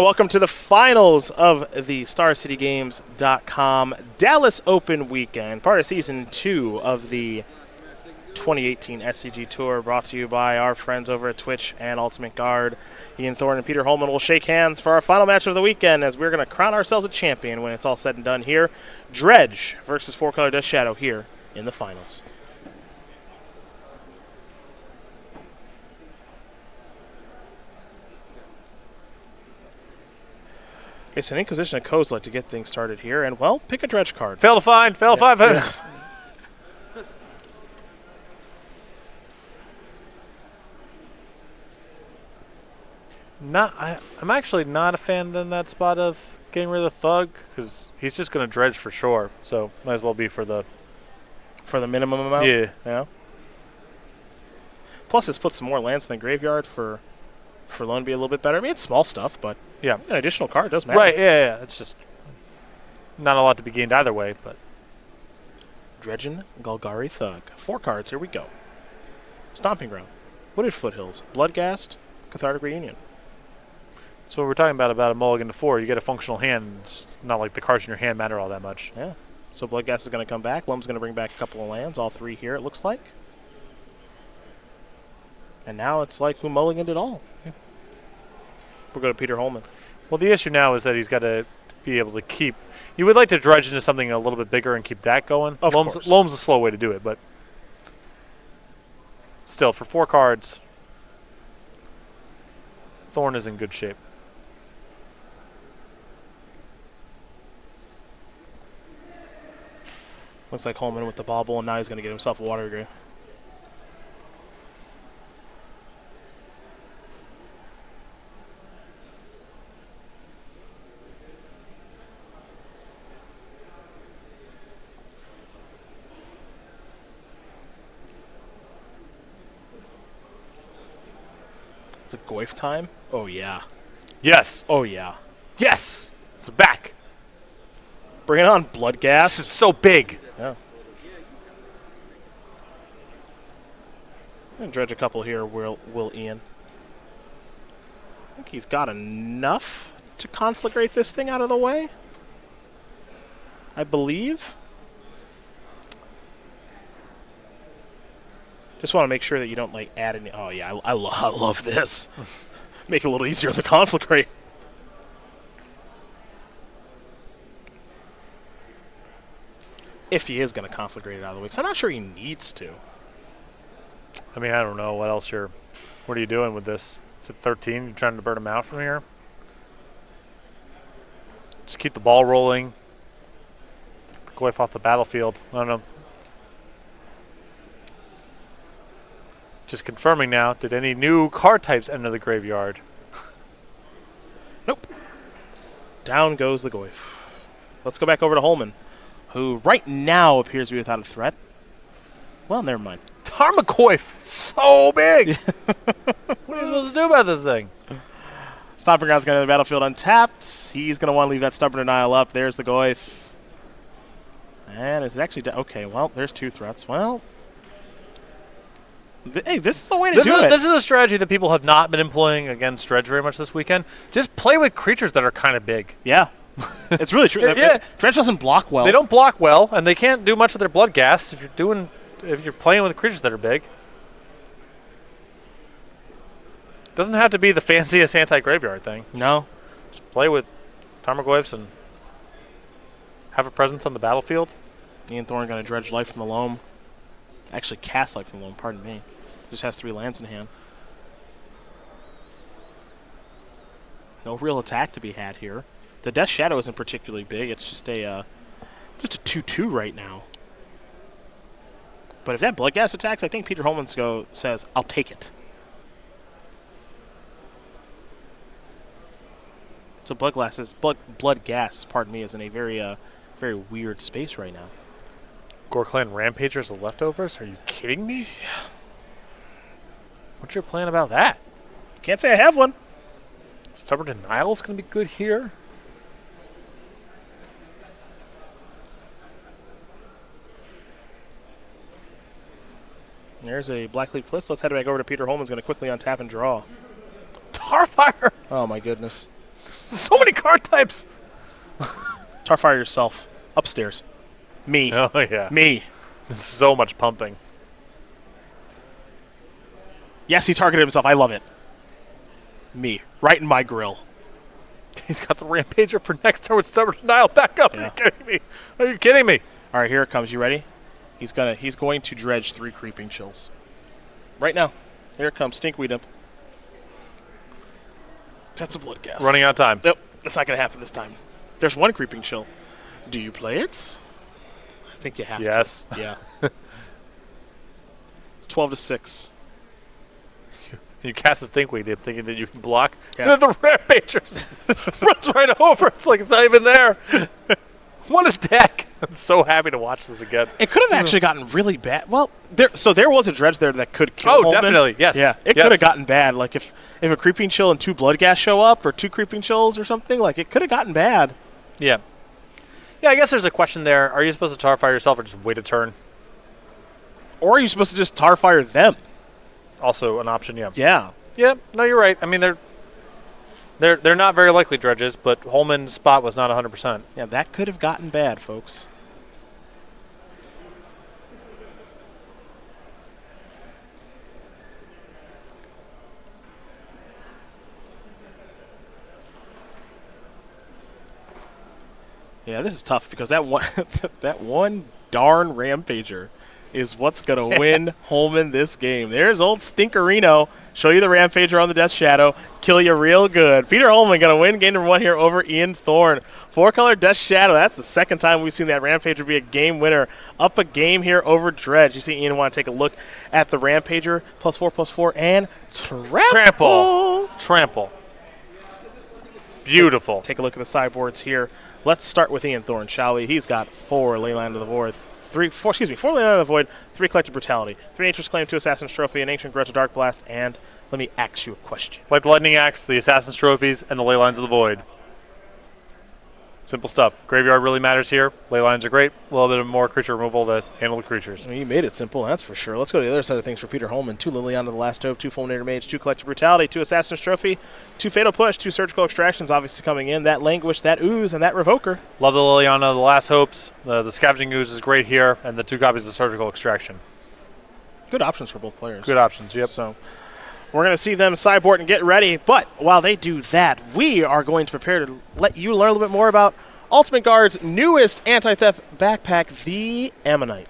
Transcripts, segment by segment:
welcome to the finals of the StarCityGames.com Dallas Open Weekend, part of Season 2 of the 2018 SCG Tour, brought to you by our friends over at Twitch and Ultimate Guard. Ian Thorne and Peter Hollman will shake hands for our final match of the weekend as we're going to crown ourselves a champion when it's all said and done here. Dredge versus 4-Color Death Shadow here in the finals. It's an Inquisition of Kozilek to get things started here, and, well, pick a Dredge card. Fail to find, fail to find. Yeah. I'm actually not a fan in that spot of getting rid of the Thug, because he's just going to dredge for sure, so might as well be for the minimum amount? Yeah. Plus, this puts some more lands in the graveyard for loan to be a little bit better. I mean, it's small stuff, but yeah, an additional card does matter. Right, yeah. It's just not a lot to be gained either way, but... Dredgen, Golgari, Thug. 4 cards, here we go. Stomping Ground, Wooded Foothills, Bloodghast, Cathartic Reunion. That's what we're talking about a mulligan to 4. You get a functional hand. It's not like the cards in your hand matter all that much. Yeah. So Bloodghast is going to come back. Lum's going to bring back a couple of lands, all 3 here, it looks like. And now it's like who mulliganed it all. Yeah. We'll go to Peter Hollman. Well, the issue now is that he's got to be able to keep... You would like to dredge into something a little bit bigger and keep that going. Of course. Loam's a slow way to do it, but... Still, for 4 cards, Thorne is in good shape. Looks like Hollman with the bobble, and now he's going to get himself a water grave. Is it Goyf time? Oh, yeah. Yes. Oh, yeah. Yes. It's back. Bring it on, Bloodghast. This is so big. Yeah. I'm going to dredge a couple here, Will Ian. I think he's got enough to conflagrate this thing out of the way. I believe. Just want to make sure that you don't, like, add any... Oh, yeah, I love this. Make it a little easier on the conflagrate. If he is going to conflagrate it out of the way, because I'm not sure he needs to. I mean, I don't know what else you're... What are you doing with this? It's at 13. You're trying to burn him out from here? Just keep the ball rolling. Go off the battlefield. I don't know. Just confirming now, did any new card types enter the graveyard? Nope. Down goes the Goyf. Let's go back over to Hollman, who right now appears to be without a threat. Well, never mind. Tarmogoyf, so big! What are you supposed to do about this thing? Stomping Ground's going to the battlefield untapped. He's going to want to leave that Stubborn Denial up. There's the Goyf. And is it actually... Okay, well, there's 2 threats. Well... Hey, this is a way to do it. This is a strategy that people have not been employing against Dredge very much this weekend. Just play with creatures that are kind of big. Yeah. It's really true. Yeah. Dredge doesn't block well. They don't block well, and they can't do much with their Bloodghast if you're playing with creatures that are big. Doesn't have to be the fanciest anti-graveyard thing. No. Just play with Tarmogoyfs and have a presence on the battlefield. Ian Thorne going to dredge life from the loam. Actually cast life from the loam, pardon me. Just has 3 lands in hand. No real attack to be had here. The Death Shadow isn't particularly big. It's just a 2/2 right now. But if that Bloodghast attacks, I think Peter Hollman says, I'll take it. So Bloodghast, pardon me, is in a very very weird space right now. Gorklan Rampagers the leftovers? Are you kidding me? What's your plan about that? Can't say I have one. Stubborn Denial is going to be good here. There's a Blackleaf Blitz. Let's head back over to Peter Hollman's going to quickly untap and draw. Tarfire! Oh, my goodness. So many card types. Starfire yourself. Upstairs. Me. Oh, yeah. Me. So much pumping. Yes, he targeted himself. I love it. Me. Right in my grill. He's got the Rampager for next turn with Stubborn Denial. Back up. Yeah. Are you kidding me? Are you kidding me? All right, here it comes. You ready? He's going to dredge 3 Creeping Chills. Right now. Here it comes. Stinkweed Imp. That's a blood gas. Running out of time. Nope. That's not going to happen this time. There's 1 Creeping Chill. Do you play it? I think you have to. Yes. Yeah. It's 12-6. You cast a Stinkweed Imp thinking that you can block. Yeah. And then the Rampager just runs right over. It's like it's not even there. What a deck. I'm so happy to watch this again. It could have actually gotten really bad. Well, there was a dredge there that could kill Oh, Hollman. definitely. Yes. Yeah, it could have gotten bad. Like if a Creeping Chill and 2 Blood Gas show up or 2 Creeping Chills or something, like it could have gotten bad. Yeah. Yeah, I guess there's a question there. Are you supposed to Tarfire yourself or just wait a turn? Or are you supposed to just Tarfire them? Also an option, yeah. Yeah. Yeah, no, you're right. I mean, they're not very likely dredges, but Hollman's spot was not 100%. Yeah, that could have gotten bad, folks. Yeah, this is tough because that one darn Rampager is what's going to win Hollman this game. There's old Stinkerino. Show you the Rampager on the Death Shadow. Kill you real good. Peter Hollman going to win game number 1 here over Ian Thorne. 4-color Death Shadow. That's the second time we've seen that Rampager be a game winner. Up a game here over Dredge. You see Ian want to take a look at the Rampager. +4/+4 and Trample. Beautiful. Take a look at the sideboards here. Let's start with Ian Thorne, shall we? He's got 4 Leyline of the Void, 4 Leyline of the Void, 3 Collected Brutality, 3 Nature's Claim, 2 Assassin's Trophy, an Ancient Grudge, a Dark Blast, and let me ask you a question. Like the Lightning Axe, the Assassin's Trophies, and the Leylines of the Void. Simple stuff. Graveyard really matters here. Leylines are great. A little bit of more creature removal to handle the creatures. I mean, you made it simple, that's for sure. Let's go to the other side of things for Peter Hollman. 2 Liliana of the Last Hope, 2 Fulminator Mage, 2 Collected Brutality, 2 Assassin's Trophy, 2 Fatal Push, 2 Surgical Extractions obviously coming in. That Languish, that Ooze, and that Revoker. Love the Liliana, the Last Hopes. The Scavenging Ooze is great here, and the 2 copies of Surgical Extraction. Good options for both players. Good options, yep. So we're going to see them sideboard and get ready. But while they do that, we are going to prepare to let you learn a little bit more about Ultimate Guard's newest anti-theft backpack, the Ammonite.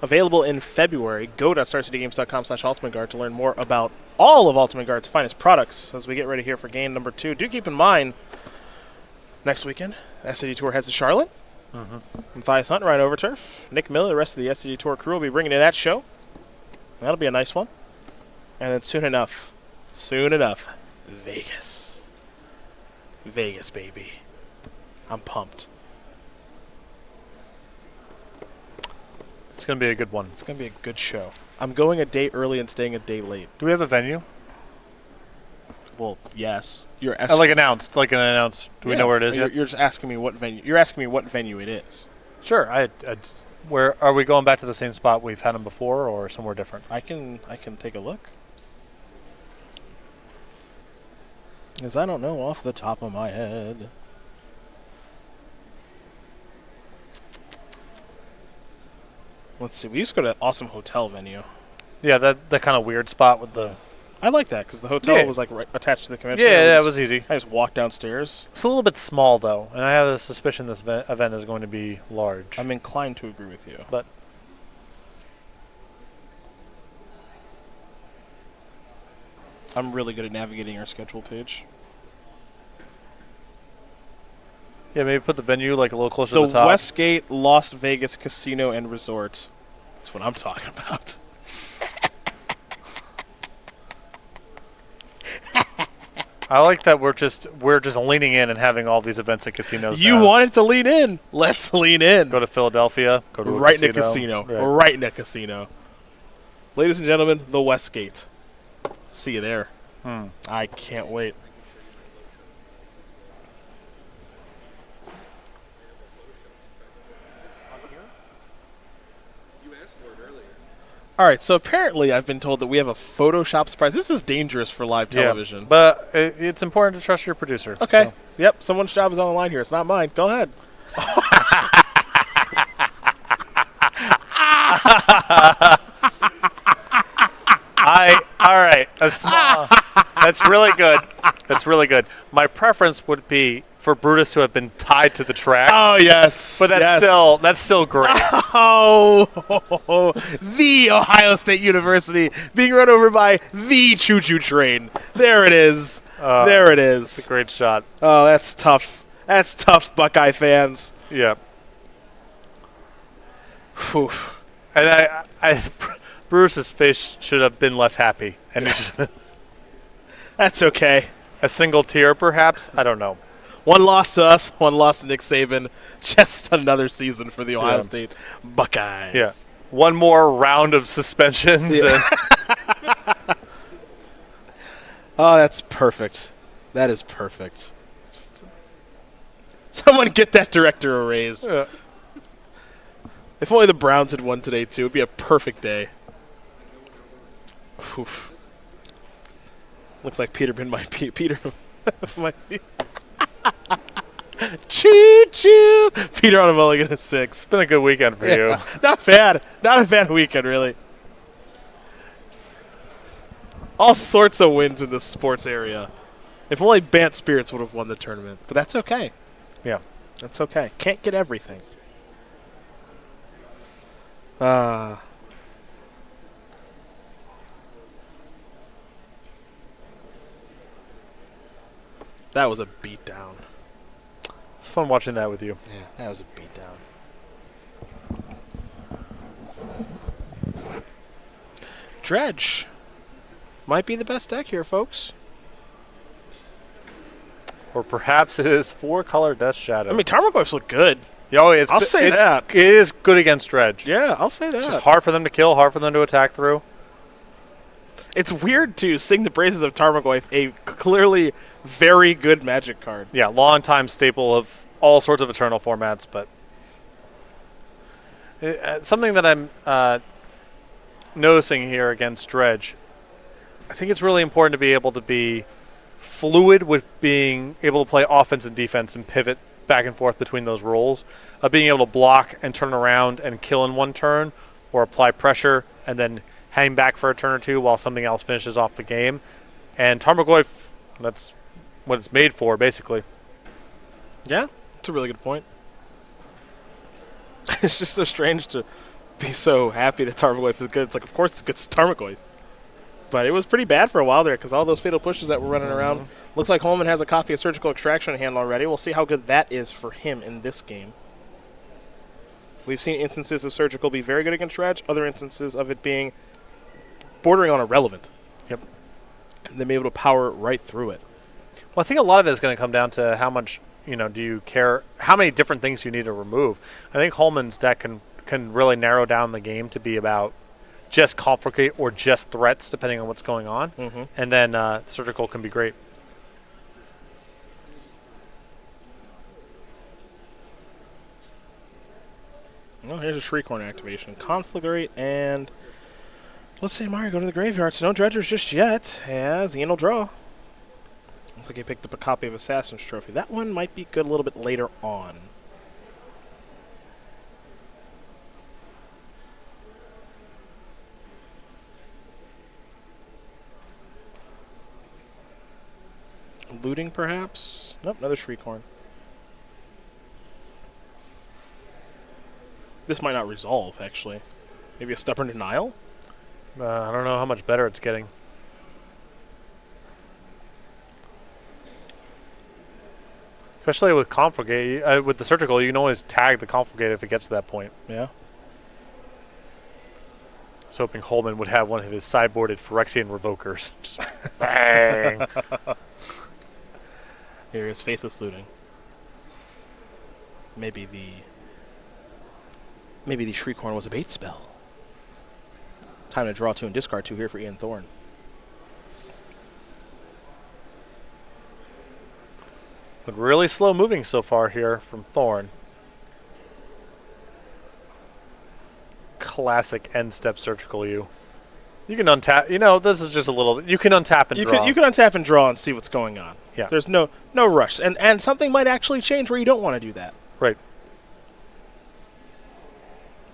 Available in February. Go to starcitygames.com/ultimateguard to learn more about all of Ultimate Guard's finest products as we get ready here for game number 2. Do keep in mind, next weekend, SCG Tour heads to Charlotte. Matthias Hunt, Ryan Overturf. Nick Miller, the rest of the SCG Tour crew will be bringing in that show. That'll be a nice one. And then soon enough, Vegas. Vegas, baby. I'm pumped. It's going to be a good one. It's going to be a good show. I'm going a day early and staying a day late. Do we have a venue? Well, yes. You're announced. Do we know where it is yet? You're just asking me what venue. You're asking me what venue it is. Sure. Where are we going back to the same spot we've had them before, or somewhere different? I can take a look. Because I don't know off the top of my head. Let's see. We used to go to Awesome Hotel venue. Yeah, that kind of weird spot with the... I like that because the hotel was like attached to the convention. Yeah, that was easy. I just walked downstairs. It's a little bit small, though, and I have a suspicion this event is going to be large. I'm inclined to agree with you. But I'm really good at navigating our schedule page. Yeah, maybe put the venue like a little closer to the The top. Westgate Las Vegas Casino and Resort. That's what I'm talking about. I like that we're just leaning in and having all these events at casinos. You now. wanted to lean in. Let's lean in. Go to Philadelphia. Go to right in a casino. Right. Right in a casino. Ladies and gentlemen, the Westgate. See you there. I can't wait. All right, so apparently I've been told that we have a Photoshop surprise. This is dangerous for live television. Yeah, but it's important to trust your producer. Okay. So. Yep, someone's job is on the line here. It's not mine. Go ahead. All right. That's really good. That's really good. My preference would be for Brutus to have been tied to the tracks. Oh, yes. But that's still great. Oh, the Ohio State University being run over by the choo-choo train. There it is. There it is. It's a great shot. Oh, that's tough. That's tough, Buckeye fans. Yeah. Whew. And Bruce's face should have been less happy. And That's okay. a single tear, perhaps? I don't know. One loss to us, one loss to Nick Saban. Just another season for the Ohio State Buckeyes. Yeah. One more round of suspensions. Yeah. Oh, that's perfect. That is perfect. Someone get that director a raise. Yeah. If only the Browns had won today, too. It would be a perfect day. Oof. Looks like Peterman might be. Peter might be. Choo-choo. Peter on a mulligan at 6. It's been a good weekend for you. Not bad. Not a bad weekend, really. All sorts of wins in the sports area. If only Bant Spirits would have won the tournament. But that's okay. Yeah. That's okay. Can't get everything. That was a beatdown. It's fun watching that with you. Yeah, that was a beatdown. Dredge might be the best deck here, folks. Or perhaps it is 4-color Death Shadow. I mean, Tarmogoyfs look good. I'll say that. It is good against Dredge. Yeah, I'll say that. It's just hard for them to kill, hard for them to attack through. It's weird to sing the praises of Tarmogoyf, a clearly very good Magic card. Yeah, long-time staple of all sorts of Eternal formats, but something that I'm noticing here against Dredge, I think it's really important to be able to be fluid with being able to play offense and defense and pivot back and forth between those roles, of being able to block and turn around and kill in one turn, or apply pressure and then hang back for a turn or two while something else finishes off the game. And Tarmogoyf, that's what it's made for, basically. Yeah, that's a really good point. It's just so strange to be so happy that Tarmogoyf is good. It's like, of course it's good Tarmogoyf. But it was pretty bad for a while there because all those fatal pushes that were running around. Looks like Hollman has a copy of Surgical Extraction in hand already. We'll see how good that is for him in this game. We've seen instances of Surgical be very good against Dredge, other instances of it being bordering on irrelevant. Yep. And then be able to power right through it. Well, I think a lot of it is going to come down to how much, do you care, how many different things you need to remove. I think Hollman's deck can really narrow down the game to be about just Conflicate or just threats, depending on what's going on. Mm-hmm. And then Surgical can be great. Oh, here's a Shriekhorn activation. Conflagrate and let's say Mario go to the graveyard. So no Dredgers just yet, as Ian will draw. Looks like he picked up a copy of Assassin's Trophy. That one might be good a little bit later on. Looting, perhaps? Nope, another Shriekhorn. This might not resolve, actually. Maybe a Stubborn Denial? I don't know how much better it's getting. Especially with Confligate, with the Surgical, you can always tag the Confligate if it gets to that point. Yeah. I was hoping Hollman would have one of his sideboarded Phyrexian Revokers. Just bang! Here is Faithless Looting. Maybe the Shriekhorn was a bait spell. Time to draw 2 and discard 2 here for Ian Thorne. But really slow moving so far here from Thorne. Classic end step Surgical U. You can untap. You know, this is just a little. You can untap and draw. You can untap and draw and see what's going on. Yeah. There's no rush, and something might actually change where you don't want to do that. Right.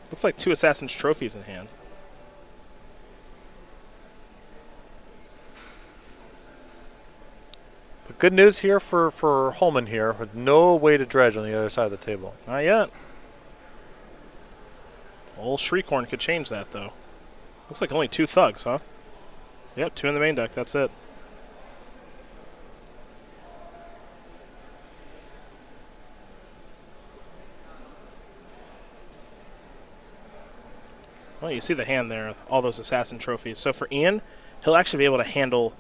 Looks like 2 Assassin's Trophies in hand. But good news here for Hollman here, with no way to dredge on the other side of the table. Not yet. Old Shriekhorn could change that, though. Looks like only 2 Thugs, huh? Yep, 2 in the main deck. That's it. Well, you see the hand there, all those Assassin Trophies. So for Ian, he'll actually be able to handle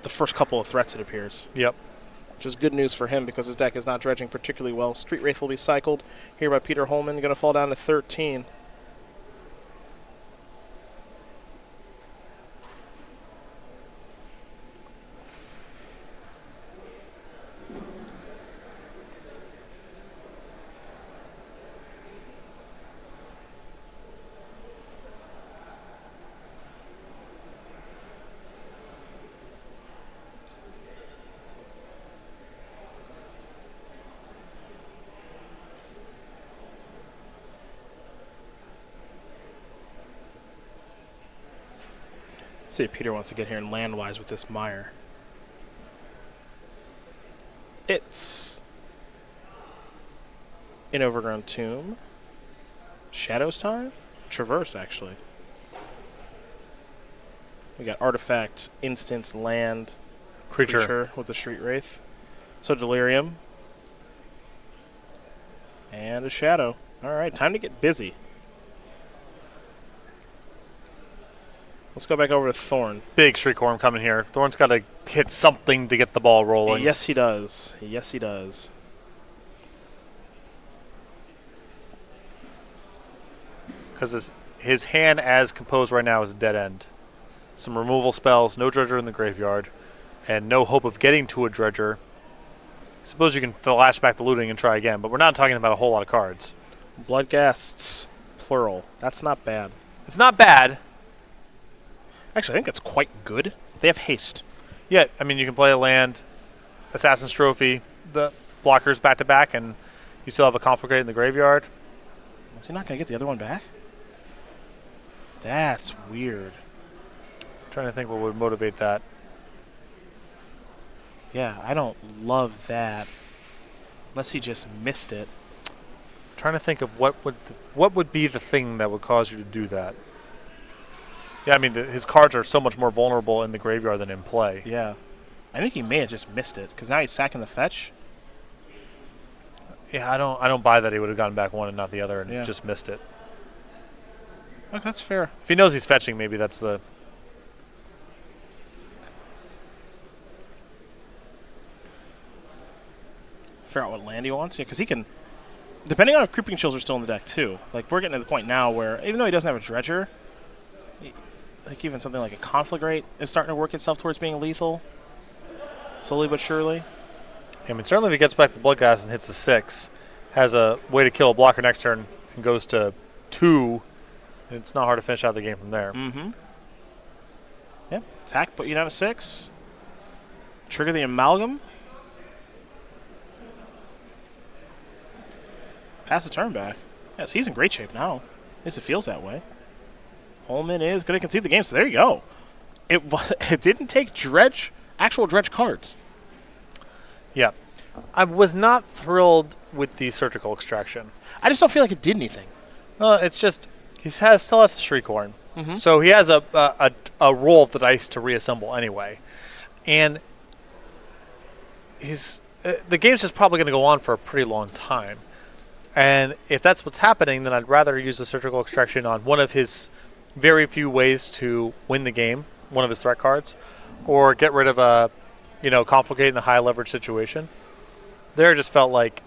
the first couple of threats, it appears. Yep. Which is good news for him because his deck is not dredging particularly well. Street Wraith will be cycled here by Peter Hollman. Going to fall down to 13. See if Peter wants to get here and land-wise with this mire. It's an Overgrown Tomb. Shadow's Time? Traverse, actually. We got Artifact, Instant, Land, Creature with the Street Wraith. So Delirium. And a Shadow. Alright, time to get busy. Let's go back over to Thorne. Big Shriekhorn coming here. Thorne's got to hit something to get the ball rolling. Yes, he does. Yes, he does. Because his hand as composed right now is a dead end. Some removal spells, no Dredger in the graveyard, and no hope of getting to a Dredger. I suppose you can flash back the looting and try again, but we're not talking about a whole lot of cards. Bloodghasts, plural. That's not bad. It's not bad. Actually, I think that's quite good. They have haste. Yeah, I mean, you can play a land, Assassin's Trophy, the blockers back-to-back, and you still have a Confligate in the graveyard. Is he not going to get the other one back? That's weird. I'm trying to think what would motivate that. Yeah, I don't love that. Unless he just missed it. I'm trying to think of what would be the thing that would cause you to do that. Yeah, I mean, his cards are so much more vulnerable in the graveyard than in play. Yeah. I think he may have just missed it, because now he's sacking the fetch. Yeah, I don't buy that he would have gotten back one and not the other and just missed it. Okay, that's fair. If he knows he's fetching, maybe that's the... Figure out what land he wants. Yeah, because he can... Depending on if Creeping Chills are still in the deck, too. Like, we're getting to the point now where, even though he doesn't have a Dredger... Like even something like a Confligate is starting to work itself towards being lethal. Slowly but surely. I mean, certainly if he gets back to Bloodghast and hits the 6, has a way to kill a blocker next turn and goes to 2, it's not hard to finish out the game from there. Mm-hmm. Yep. Attack, put you down to 6. Trigger the Amalgam. Pass the turn back. Yes, he's in great shape now. At least it feels that way. Hollman is going to concede the game, so there you go. It didn't take actual dredge cards. Yeah. I was not thrilled with the Surgical Extraction. I just don't feel like it did anything. It's just, he still has the Shriekhorn. Mm-hmm. So he has a roll of the dice to reassemble anyway. And his the game's just probably going to go on for a pretty long time. And if that's what's happening, then I'd rather use the Surgical Extraction on one of his very few ways to win the game, one of his threat cards, or get rid of a, Conflicate in a high leverage situation. There it just felt like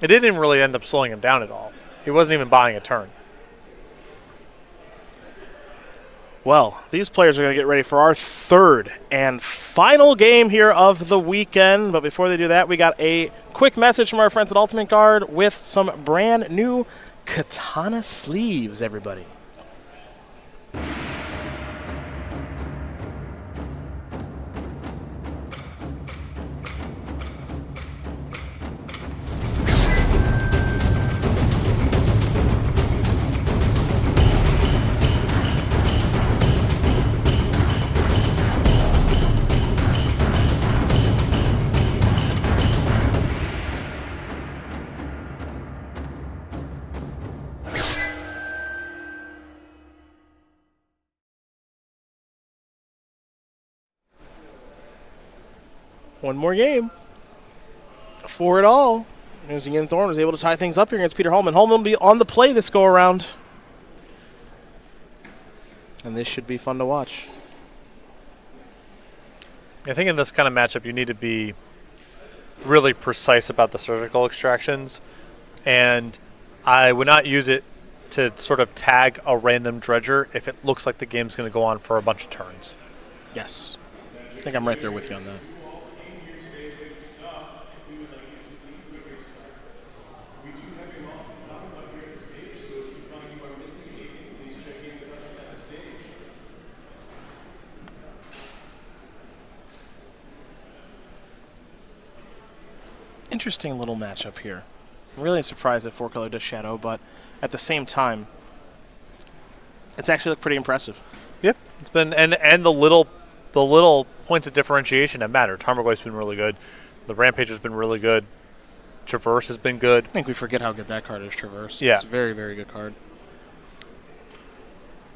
it didn't even really end up slowing him down at all. He wasn't even buying a turn. Well, these players are going to get ready for our third and final game here of the weekend. But before they do that, we got a quick message from our friends at Ultimate Guard with some brand new katana sleeves, everybody. One more game for it all. As again, Thorne was able to tie things up here against Peter Hollman. Hollman will be on the play this go around. And this should be fun to watch. I think in this kind of matchup, you need to be really precise about the surgical extractions. And I would not use it to sort of tag a random dredger if it looks like the game's going to go on for a bunch of turns. Yes. I think I'm right there with you on that. Interesting little matchup here. I'm really surprised at 4-color Dish Shadow, but at the same time, it's actually looked pretty impressive. Yep, it's been and the little points of differentiation that matter. Tarmogoyf's been really good. The Rampager's been really good. Traverse has been good. I think we forget how good that card is, Traverse. Yeah. It's a very, very good card.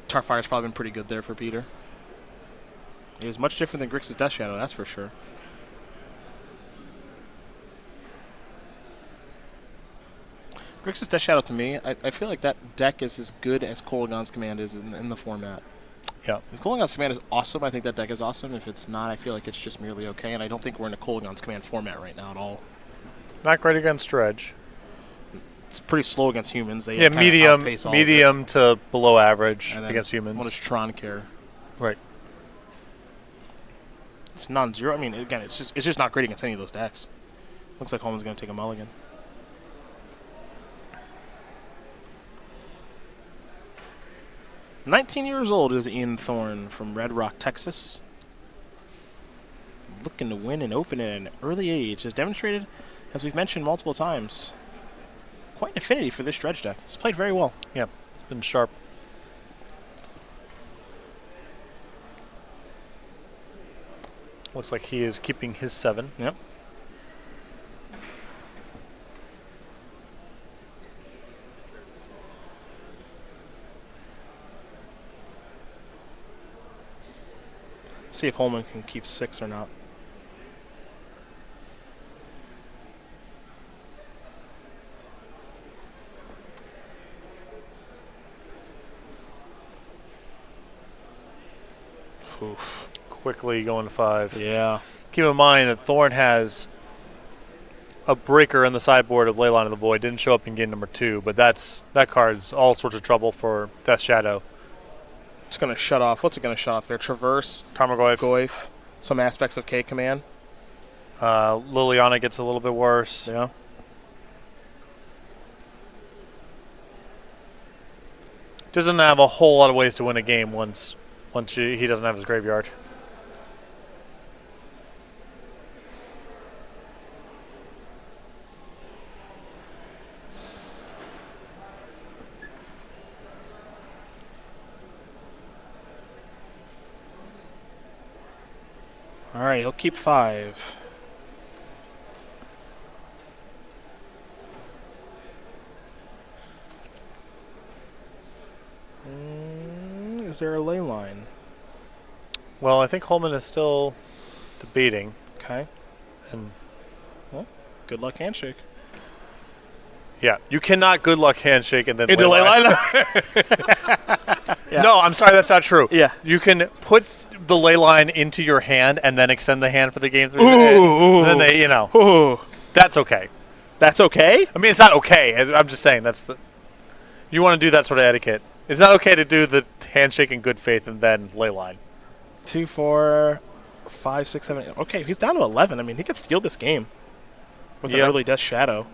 Tarfire's probably been pretty good there for Peter. He was much different than Grixis Death Shadow, that's for sure. Grixis Death Shadow, to me, I feel like that deck is as good as Kolaghan's Command is in the format. Yeah. If Kolaghan's Command is awesome, I think that deck is awesome. If it's not, I feel like it's just merely okay, and I don't think we're in a Kolaghan's Command format right now at all. Not great against Dredge. It's pretty slow against humans. They yeah, medium to below average against humans. What does Tron care? Right. It's non-zero. I mean, again, it's just not great against any of those decks. Looks like Hollman's going to take a mulligan. "19 years old is Ian Thorne from Red Rock, Texas. Looking to win and open at an early age. Has demonstrated, as we've mentioned multiple times, quite an affinity for this Dredge deck. It's played very well. Yeah, it's been sharp. Looks like he is keeping his 7. Yep. See if Hollman can keep 6 or not. Oof. Quickly going to 5. Yeah. Keep in mind that Thorne has a breaker in the sideboard of Leyline of the Void. Didn't show up in game number 2, but that card's all sorts of trouble for Death Shadow. It's going to shut off. What's it going to shut off there? Traverse, Tarmogoyf. some aspects of K Command. Liliana gets a little bit worse. Yeah. Doesn't have a whole lot of ways to win a game once he doesn't have his graveyard. All right, he'll keep 5. Is there a ley line? Well, I think Hollman is still debating. Okay. And Good luck handshake. Yeah, you cannot good luck handshake and then Into ley line. Yeah. No, I'm sorry, that's not true. Yeah. You can put the ley line into your hand and then extend the hand for the game. Ooh. And then they, Ooh. that's okay. That's okay? I mean, it's not okay. I'm just saying you want to do that sort of etiquette. It's not okay to do the handshake in good faith and then ley line. 2, 4, 5, 6, 7, 8. Okay, he's down to 11. I mean, he could steal this game with an early Death Shadow.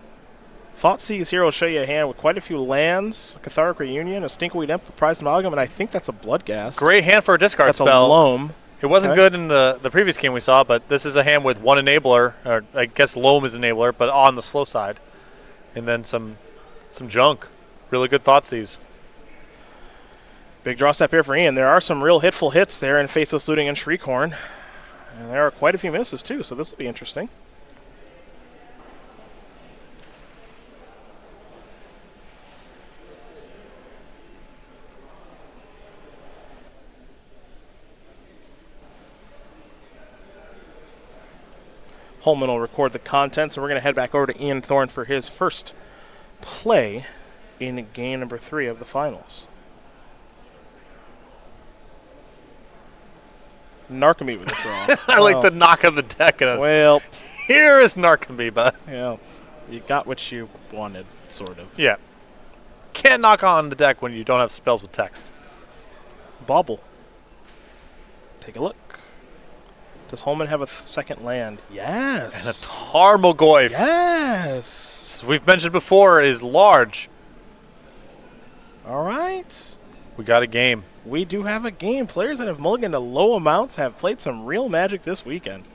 Thoughtseize here will show you a hand with quite a few lands, a Cathartic Reunion, a Stinkweed Imp, a Prized Amalgam, and I think that's a Bloodghast. Great hand for a discard that's spell. That's a Loam. It wasn't good in the previous game we saw, but this is a hand with one enabler, or I guess Loam is enabler, but on the slow side. And then some junk. Really good Thoughtseize. Big draw step here for Ian. There are some real hitful hits there in Faithless Looting and Shriekhorn. And there are quite a few misses, too, so this will be interesting. Hollman will record the contents, and we're going to head back over to Ian Thorne for his first play in game number 3 of the finals. Narcomoeba to draw. I like the knock of the deck. Well, here is Narcomoeba. Yeah, you got what you wanted, sort of. Yeah. Can't knock on the deck when you don't have spells with text. Bauble. Take a look. Does Hollman have a second land? Yes. And a Tarmogoyf. Yes. As we've mentioned before, is large. All right. We got a game. We do have a game. Players that have mulliganed to low amounts have played some real Magic this weekend.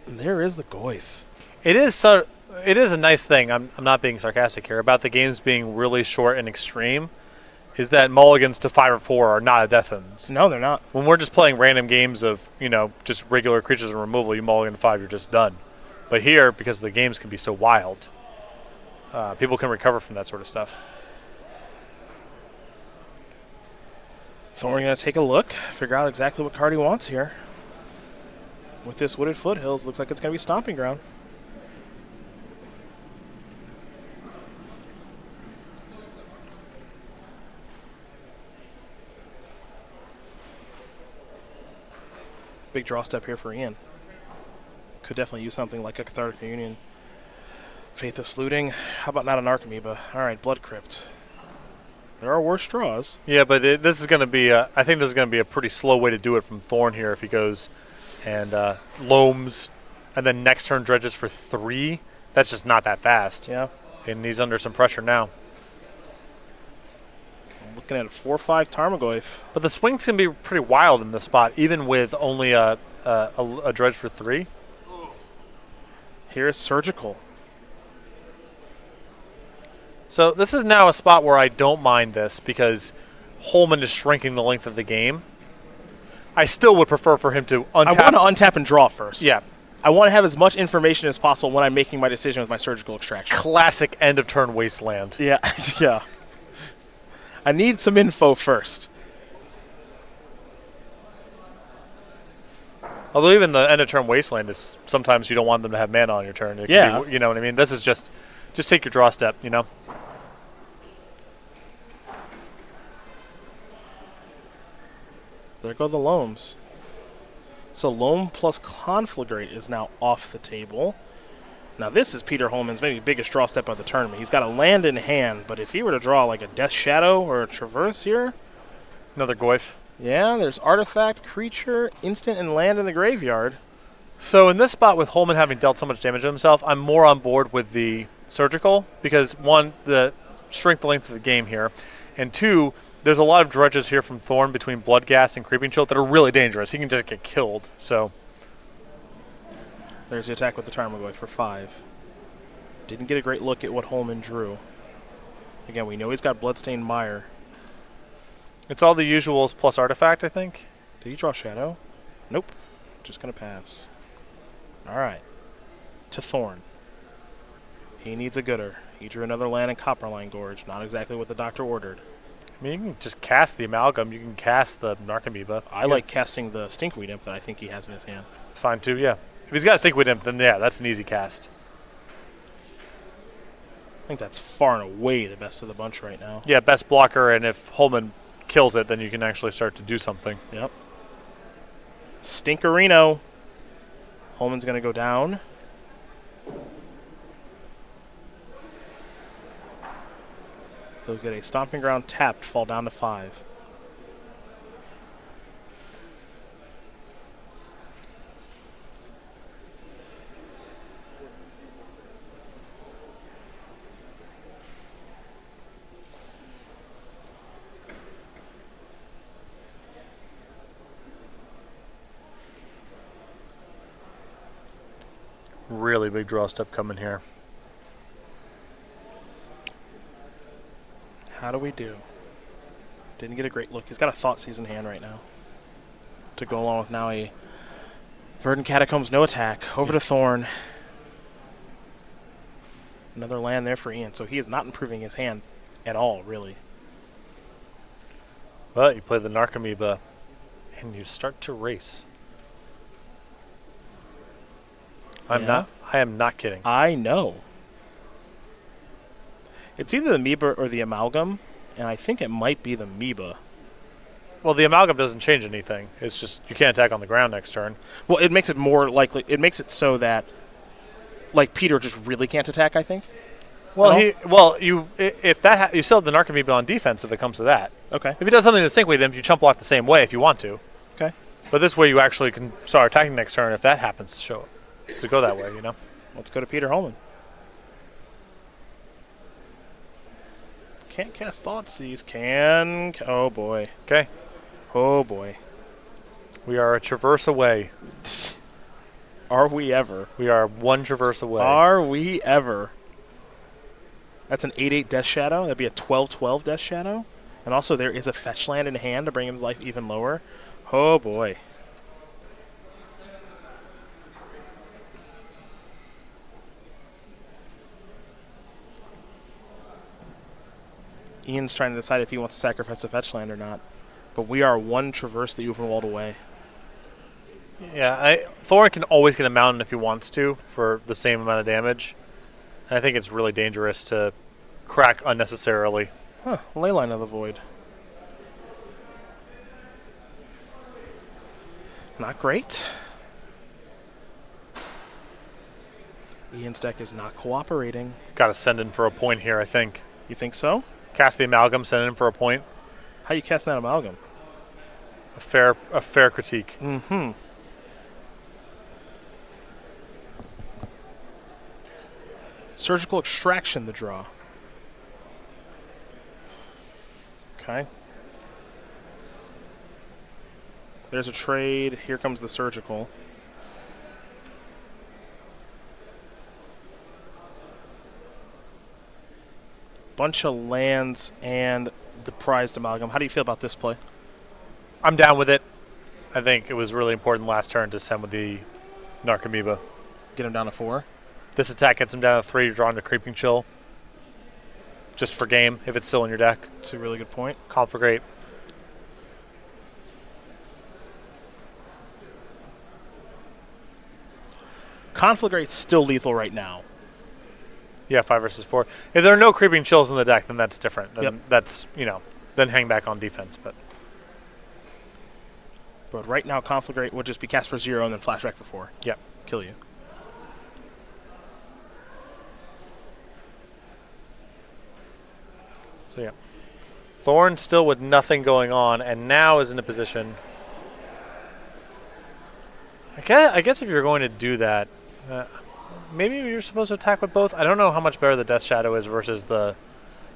And there is the Goyf. It is a nice thing. I'm not being sarcastic here about the games being really short and extreme. Is that mulligans to 5 or 4 are not a death sentence. No, they're not. When we're just playing random games of, just regular creatures and removal, you mulligan to 5, you're just done. But here, because the games can be so wild, people can recover from that sort of stuff. Thorne going to take a look, figure out exactly what card he wants here. With this Wooded Foothills, looks like it's going to be Stomping Ground. Big draw step here for Ian. Could definitely use something like a Cathartic Reunion. Faithless Looting. How about not an Narcomoeba? All right, Blood Crypt. There are worse draws. Yeah, but this is going to be I think this is going to be a pretty slow way to do it from Thorne here if he goes and loams and then next turn dredges for 3. That's just not that fast. Yeah. And he's under some pressure now. Looking at a 4/5 Tarmogoyf. But the swings can be pretty wild in this spot, even with only a dredge for 3. Here's Surgical. So this is now a spot where I don't mind this because Hollman is shrinking the length of the game. I still would prefer for him to untap. I want to untap and draw first. Yeah. I want to have as much information as possible when I'm making my decision with my Surgical Extraction. Classic end of turn wasteland. Yeah, yeah. I need some info first. Although even the end of turn wasteland is sometimes you don't want them to have mana on your turn. It can be, you know what I mean? This is just take your draw step, There go the Loams. So Loam plus Conflagrate is now off the table. Now this is Peter Hollman's maybe biggest draw step of the tournament. He's got a land in hand, but if he were to draw like a Death Shadow or a Traverse here. Another Goyf. Yeah, there's Artifact, Creature, Instant, and Land in the graveyard. So in this spot with Hollman having dealt so much damage to himself, I'm more on board with the Surgical because, 1, the shrink the length of the game here, and 2, there's a lot of dredges here from Thorne between Bloodghast and Creeping Chill that are really dangerous. He can just get killed, so... There's the attack with the Tarmogoyf for 5. Didn't get a great look at what Hollman drew. Again, we know he's got Bloodstained Mire. It's all the usuals plus Artifact, I think. Did he draw Shadow? Nope. Just going to pass. All right. To Thorne. He needs a gooder. He drew another land in Copperline Gorge. Not exactly what the doctor ordered. I mean, you can just cast the Amalgam. You can cast the Narcomoeba. I like casting the Stinkweed Imp that I think he has in his hand. It's fine, too, yeah. If he's got a Stinkweed Imp, then yeah, that's an easy cast. I think that's far and away the best of the bunch right now. Yeah, best blocker, and if Hollman kills it, then you can actually start to do something. Yep. Stinkerino. Hollman's going to go down. He'll get a Stomping Ground tapped, fall down to 5. Really big draw step coming here. How do we do? Didn't get a great look. He's got a Thoughtseize in hand right now. To go along with now a Verdant Catacombs, no attack. Over to Thorne. Another land there for Ian. So he is not improving his hand at all, really. But you play the Narcomoeba, and you start to race. I am not kidding. I know. It's either the Amoeba or the Amalgam, and I think it might be the Amoeba. Well, the Amalgam doesn't change anything. It's just you can't attack on the ground next turn. Well, it makes it more likely. It makes it so that, like, Peter just really can't attack, I think. Well, you still have the Narcomoeba on defense if it comes to that. Okay. If he does something to Stinkweed Imp, you chump block the same way if you want to. Okay. But this way you actually can start attacking next turn if that happens to show up. To go that way, you know. Let's go to Peter Hollman. Can't cast Thoughtseize. Can. Oh, boy. Okay. Oh, boy. We are a traverse away. Are we ever? We are one traverse away. Are we ever? That's an 8/8 Death Shadow. That'd be a 12/12 Death Shadow. And also there is a fetch land in hand to bring his life even lower. Oh, boy. Ian's trying to decide if he wants to sacrifice a fetch land or not. But we are one traverse the Uvenwald away. Yeah, Thorne can always get a mountain if he wants to for the same amount of damage. And I think it's really dangerous to crack unnecessarily. Huh, Leyline of the Void. Not great. Ian's deck is not cooperating. Got to send in for a point here, I think. You think so? Cast the Amalgam, send in for a point. How you cast that Amalgam? A fair critique. Mm-hmm. Surgical Extraction, the draw. Okay. There's a trade. Here comes the Surgical. Bunch of lands and the prized Amalgam. How do you feel about this play? I'm down with it. I think it was really important last turn to send with the Narcomoeba. Get him down to 4. This attack gets him down to 3. You're drawing to Creeping Chill. Just for game, if it's still in your deck. That's a really good point. Conflagrate. Conflagrate's still lethal right now. Yeah, 5 versus 4. If there are no Creeping Chills in the deck, then that's different. Then Yep. that's, then hang back on defense. But right now, Conflagrate would just be cast for 0 and then flashback for 4. Yep. Kill you. So, yeah. Thorne still with nothing going on, and now is in a position. I guess if you're going to do that, maybe you're supposed to attack with both. I don't know how much better the Death Shadow is versus the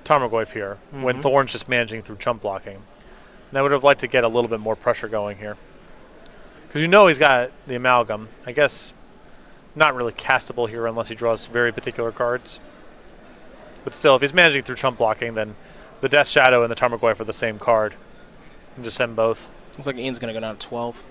Tarmogoyf here, when Thorne's just managing through chump blocking. And I would have liked to get a little bit more pressure going here. Because he's got the Amalgam. I guess not really castable here unless he draws very particular cards. But still, if he's managing through chump blocking, then the Death Shadow and the Tarmogoyf are the same card. And just send both. Looks like Ian's going to go down to 12.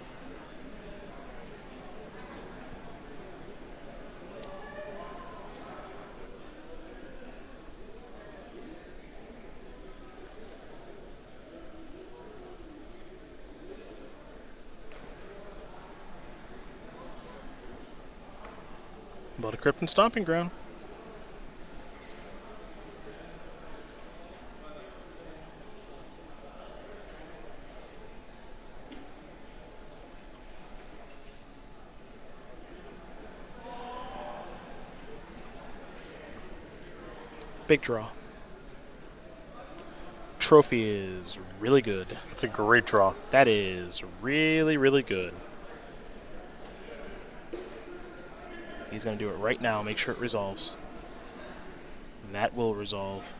Blood of Crypt and Stomping Ground. Big draw. Trophy is really good. It's a great draw. That is really, really good. He's going to do it right now. Make sure it resolves. And that will resolve.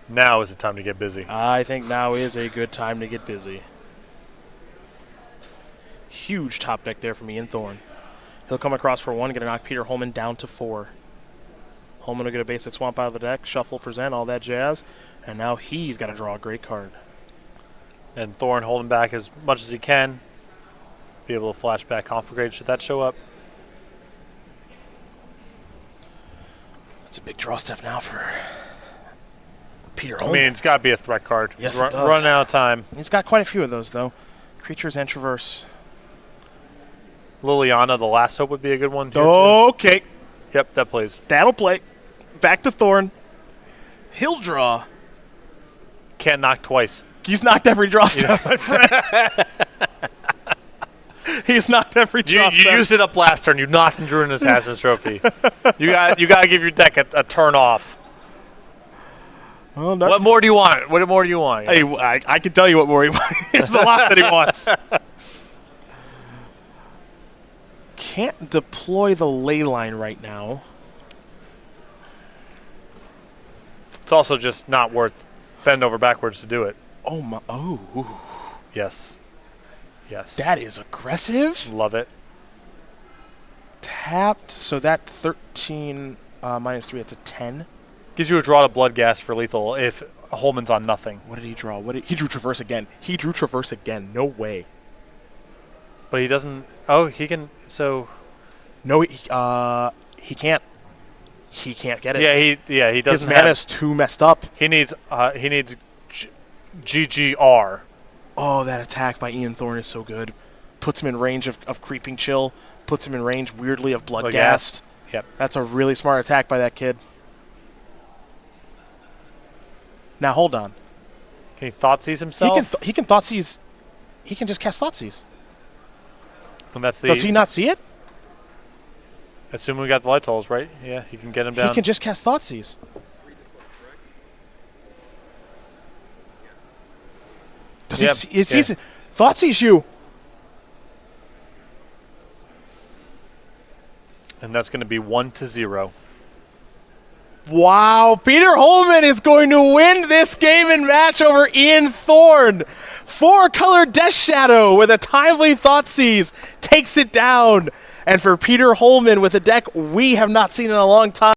Now is the time to get busy. I think now is a good time to get busy. Huge top deck there from Ian Thorne. He'll come across for 1, going to knock Peter Hollman down to 4. Hollman will get a basic swamp out of the deck, shuffle, present, all that jazz. And now he's got to draw a great card. And Thorne holding back as much as he can. Be able to flash back Conflagrate should that show up. That's a big draw step now for Peter Hollman. I mean, it's got to be a threat card. Yes, He's it does. running out of time. He's got quite a few of those, though. Creatures and Traverse. Liliana, the last hope would be a good one. Here Okay. too. Yep, that plays. That'll play. Back to Thorne. He'll draw. Can't knock twice. He's knocked every draw step, my friend. He's knocked every draw You step. used it up last turn. You knocked and drew an Assassin's Trophy. You got to give your deck a turn off. Well, no. What more do you want? What more do you want? Hey, I can tell you what more he wants. There's a lot that he wants. Can't deploy the ley line right now. It's also just not worth bend over backwards to do it. Oh my! Oh, ooh. Yes. Yes. That is aggressive. Love it. Tapped. So that 13 minus 3. It's a 10. Gives you a draw to Bloodghast for lethal if Hollman's on nothing. What did he draw? He drew Traverse again. He drew Traverse again. No way. But he doesn't. Oh, he can. So. No, he can't. He can't get it. Yeah, he doesn't. His mana's too messed up. He needs GGR. Oh, that attack by Ian Thorne is so good. Puts him in range of Creeping Chill. Puts him in range, weirdly, of Bloodghast. Yep. That's a really smart attack by that kid. Now, hold on. Can he Thoughtseize himself? He can Thoughtseize. He can just cast Thoughtseize. And that's the. Does he not see it? Assuming we got the light tolls, right? Yeah, he can get him down. He can just cast Thoughtseize. Does he see? He sees it. Thoughtseize you. And that's going to be 1-0. Wow, Peter Hollman is going to win this game and match over Ian Thorne. 4-color Death Shadow with a timely Thoughtseize takes it down. And for Peter Hollman with a deck we have not seen in a long time.